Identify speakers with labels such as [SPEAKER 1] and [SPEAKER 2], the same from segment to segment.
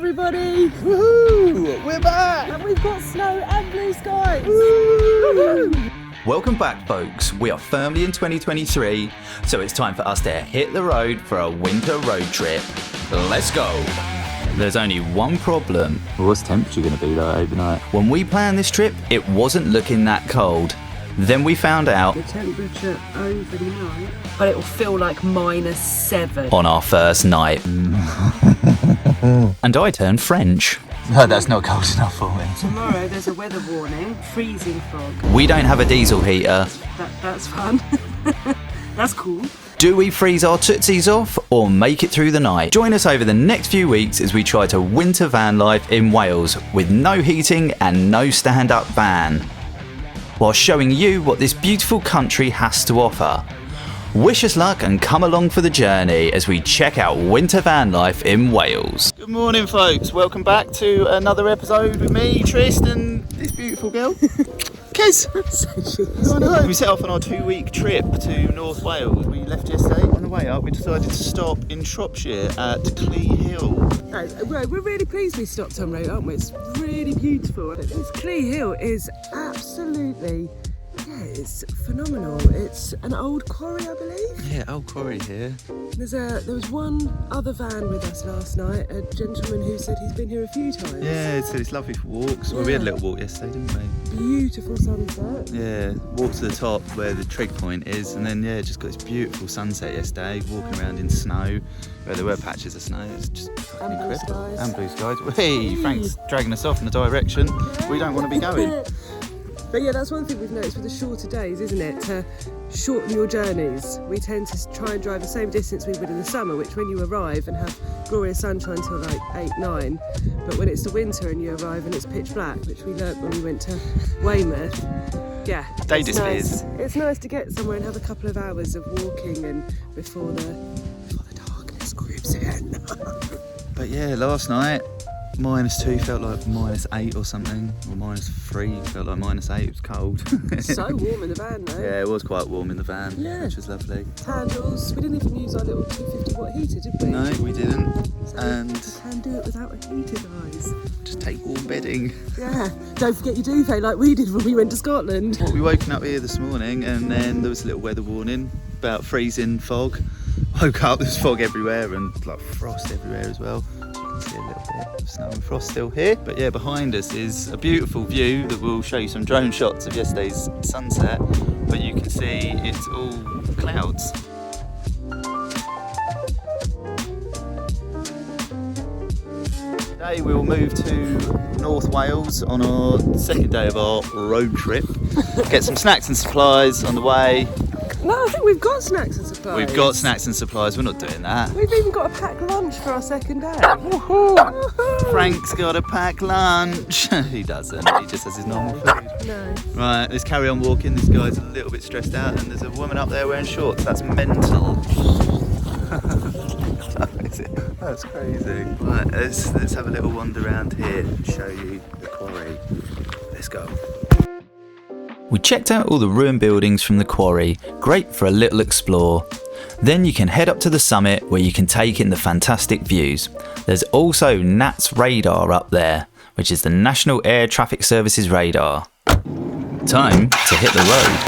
[SPEAKER 1] everybody!
[SPEAKER 2] Woohoo! We're back!
[SPEAKER 1] And we've got snow and blue skies! Woo-hoo!
[SPEAKER 2] Welcome back, folks. We are firmly in 2023, so it's time for us to hit the road for a winter road trip. Let's go! There's only one problem. What's temperature going to be like overnight? When we planned this trip, it wasn't looking that cold. Then we found out
[SPEAKER 1] the temperature overnight, but it will feel like -7
[SPEAKER 2] on our first night. And I turned French. No, that's not cold enough for me.
[SPEAKER 1] Tomorrow there's a weather warning, freezing fog.
[SPEAKER 2] We don't have a diesel heater.
[SPEAKER 1] That's fun. That's cool.
[SPEAKER 2] Do we freeze our tootsies off or make it through the night? Join us over the next few weeks as we try to winter van life in Wales with no heating and no stand-up van, while showing you what this beautiful country has to offer. Wish us luck and come along for the journey as we check out winter van life in Wales. Good morning, folks. Welcome back to another episode with me, Tristan, this beautiful girl. Kez! We set off on our 2-week trip to North Wales. We left yesterday. On the way up, we decided to stop in Shropshire at Clee Hill.
[SPEAKER 1] We're really pleased we stopped on road, aren't we? It's really beautiful. This Clee Hill is absolutely, it's phenomenal. It's an old quarry, I believe.
[SPEAKER 2] Yeah, old quarry here.
[SPEAKER 1] There was one other van with us last night, a gentleman who said he's been here a few times.
[SPEAKER 2] Yeah, it's lovely for walks. Well, we had a little walk yesterday, didn't we?
[SPEAKER 1] Beautiful sunset.
[SPEAKER 2] Yeah, walked to the top where the trig point is, and then just got this beautiful sunset yesterday, walking around in snow, where there were patches of snow. It's just fucking incredible. And blue skies. Hey, Frank's dragging us off in a direction we don't want to be going.
[SPEAKER 1] But yeah, that's one thing we've noticed with the shorter days, isn't it? To shorten your journeys. We tend to try and drive the same distance we would in the summer, which when you arrive and have glorious sunshine till like 8, 9, but when it's the winter and you arrive and it's pitch black, which we learnt when we went to Weymouth, yeah, it's nice to get somewhere and have a couple of hours of walking and before the darkness creeps in.
[SPEAKER 2] But yeah, last night, -2 felt like -8 or something, or -3 felt like -8. It was cold.
[SPEAKER 1] So warm in the van though.
[SPEAKER 2] Yeah, it was quite warm in the van, which was lovely.
[SPEAKER 1] Candles. We didn't even use our little 250 watt heater, did we?
[SPEAKER 2] No, we didn't.
[SPEAKER 1] So
[SPEAKER 2] and
[SPEAKER 1] you can do it without a heater, guys.
[SPEAKER 2] Just take warm bedding.
[SPEAKER 1] Yeah. Don't forget your duvet like we did when we went to Scotland.
[SPEAKER 2] Well, we woken up here this morning and then there was a little weather warning about freezing fog. Woke up, there's fog everywhere and like frost everywhere as well. See a little bit of snow and frost still here, but yeah, behind us is a beautiful view that we'll show you some drone shots of yesterday's sunset, but you can see it's all clouds. Today we'll move to North Wales on our second day of our road trip. Get some snacks and supplies on the way.
[SPEAKER 1] No, I think we've got snacks and supplies.
[SPEAKER 2] We've got snacks and supplies, we're not doing that.
[SPEAKER 1] We've even got a packed lunch for our second day.
[SPEAKER 2] Frank's got a packed lunch. He doesn't, he just has his normal food.
[SPEAKER 1] No.
[SPEAKER 2] Right, let's carry on walking. This guy's a little bit stressed out and there's a woman up there wearing shorts. That's mental. That's crazy. Right, let's have a little wander around here and show you the quarry. Let's go. We checked out all the ruined buildings from the quarry, great for a little explore. Then you can head up to the summit where you can take in the fantastic views. There's also NATS radar up there, which is the National Air Traffic Services radar. Time to hit the road.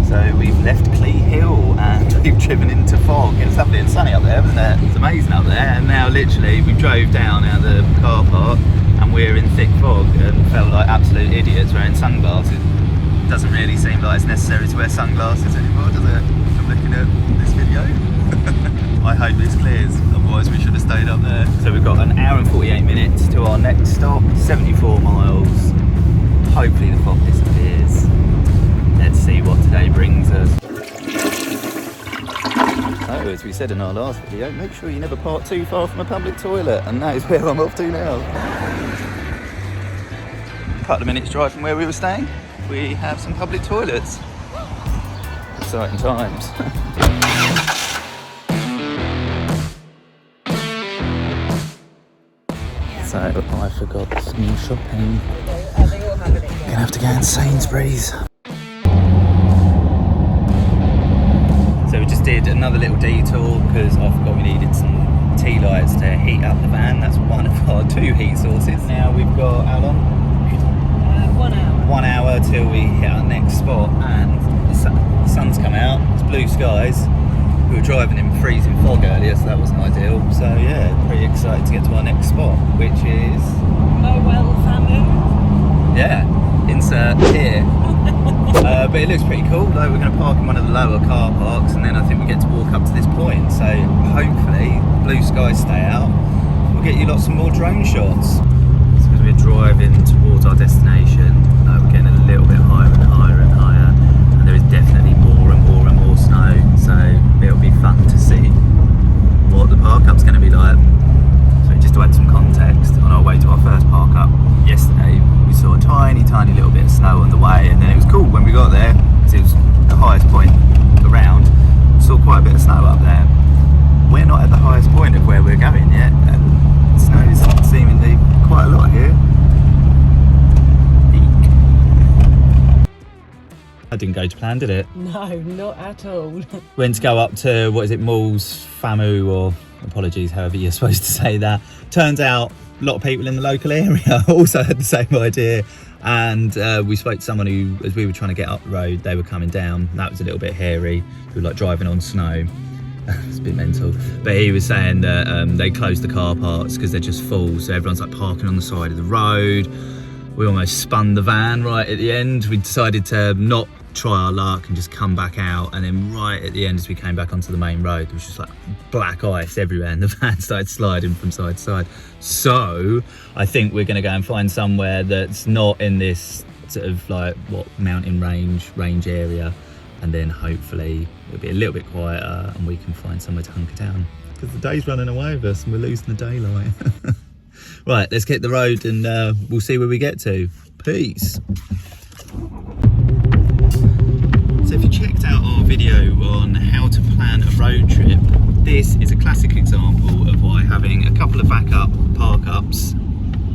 [SPEAKER 2] So we've left Clee Hill and we've driven into fog. It was lovely and sunny up there, wasn't it? It's amazing up there. And now literally we drove down out of the car park and we're in thick fog and felt like absolute idiots wearing sunglasses. Doesn't really seem like it's necessary to wear sunglasses anymore, does it? From looking at this video. I hope this clears, otherwise we should have stayed up there. So we've got an hour and 48 minutes to our next stop, 74 miles. Hopefully the fog disappears. Let's see what today brings us. So, as we said in our last video, make sure you never park too far from a public toilet, and that is where I'm off to now. A couple of minutes drive from where we were staying, we have some public toilets. Exciting times. So, I forgot some shopping. Gonna have to go in Sainsbury's. did another little detour because I forgot we needed some tea lights to heat up the van. That's one of our 2 heat sources. Now we've got, how long?
[SPEAKER 1] 1 hour.
[SPEAKER 2] 1 hour till we hit our next spot, and the sun's come out, it's blue skies. We were driving in freezing fog earlier, so that wasn't ideal. So yeah, pretty excited to get to our next spot, which is...
[SPEAKER 1] Mowell Famu.
[SPEAKER 2] Yeah, insert here. But it looks pretty cool. Like, we're going to park in one of the lower car parks, and then I think we get to walk up to this point. So hopefully, blue skies stay out. We'll get you lots of more drone shots. So as we're driving towards our destination, we're getting a little bit higher and higher and higher, and there is definitely more and more and more snow. So it'll be fun to see what the park up's going to be like. So just to add some context, on our way to our first park up yesterday, we saw a tiny little bit of snow on the way, and then it was cool when we got there because it was the highest point around. Saw quite a bit of snow up there. We're not at the highest point of where we're going yet, and snow is seemingly quite a lot here. Eek. That didn't go to plan, did it?
[SPEAKER 1] No, not at all.
[SPEAKER 2] Went to go up to, what is it, Malls Famu, or apologies, however you're supposed to say that. Turns out a lot of people in the local area also had the same idea, and we spoke to someone who, as we were trying to get up the road, they were coming down. That was a little bit hairy. We were like driving on snow. It's a bit mental, but he was saying that they closed the car parks because they're just full, so everyone's like parking on the side of the road. We almost spun the van right at the end. We decided to not try our luck and just come back out, and then right at the end, as we came back onto the main road, there was just like black ice everywhere, and the van started sliding from side to side. So I think we're going to go and find somewhere that's not in this sort of like mountain range area, and then hopefully it'll be a little bit quieter and we can find somewhere to hunker down, because the day's running away with us and we're losing the daylight. Right, let's get the road, and we'll see where we get to. Peace. So if you checked out our video on how to plan a road trip, this is a classic example of why having a couple of backup park-ups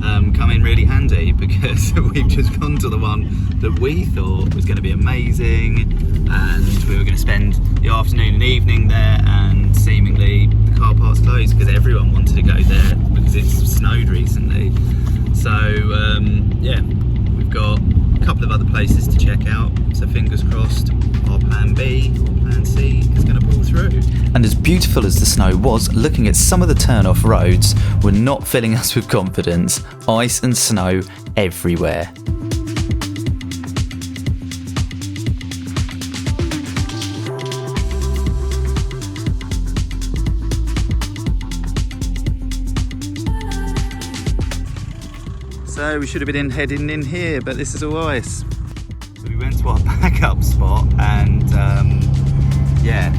[SPEAKER 2] come in really handy, because we've just gone to the one that we thought was going to be amazing, and we were going to spend the afternoon and evening there, and seemingly the car park's closed because everyone wanted to go there because it's snowed recently. So yeah, we've got a couple of other places to check out, so fingers crossed our plan B or plan C is going to pull through.
[SPEAKER 3] And as beautiful as the snow was, looking at some of the turn-off roads were not filling us with confidence. Ice and snow everywhere.
[SPEAKER 2] So we should have been heading in here, but this is all ice. So we went to our backup spot, and yeah,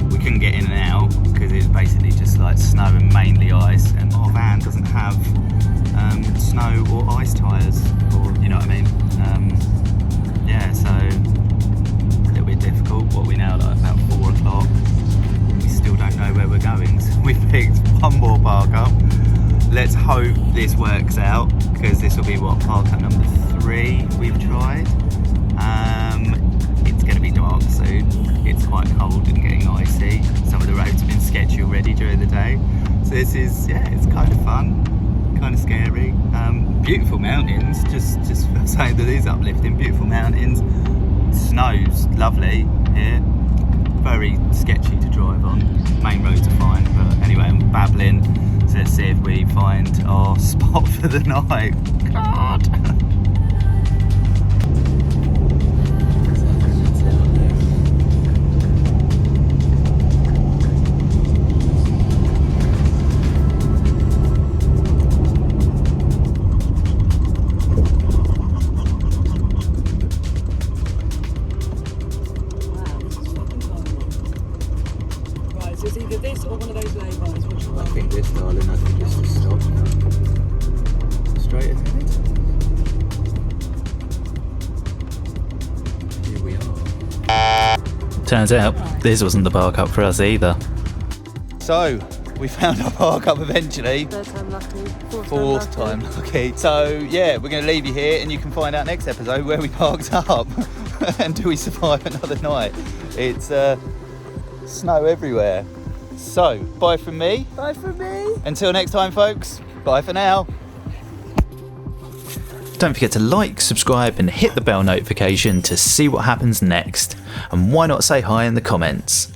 [SPEAKER 2] we couldn't get in and out because it's basically just like snow and mainly ice, and our van doesn't have snow or ice tyres, or you know what I mean. Yeah, so a little bit difficult. What are we now, like about 4 o'clock? We still don't know where we're going. So we've picked one more park up. Let's hope this works out, because this will be park up number 3 we've tried. It's going to be dark soon. It's quite cold and getting icy. Some of the roads have been sketchy already during the day. So this is, yeah, it's kind of fun, kind of scary. Beautiful mountains, just saying that is uplifting. Beautiful mountains. Snow's lovely here. Very sketchy to drive on. Main roads are fine, but anyway, I'm babbling. So let's see if we find our spot for the night. God.
[SPEAKER 1] It's either this or one of those lay-bys. Which one?
[SPEAKER 2] I think this, darling. I think it's the stop now. Straight ahead. Here we are.
[SPEAKER 3] Turns out this wasn't the park up for us either.
[SPEAKER 2] So we found our park up eventually.
[SPEAKER 1] 3rd time lucky.
[SPEAKER 2] 4th time lucky. So yeah, we're going to leave you here, and you can find out next episode where we parked up and do we survive another night. It's Snow everywhere. So, bye from me.
[SPEAKER 1] Bye from me.
[SPEAKER 2] Until next time, folks. Bye for now. Don't forget to like, subscribe and hit the bell notification to see what happens next. And why not say hi in the comments?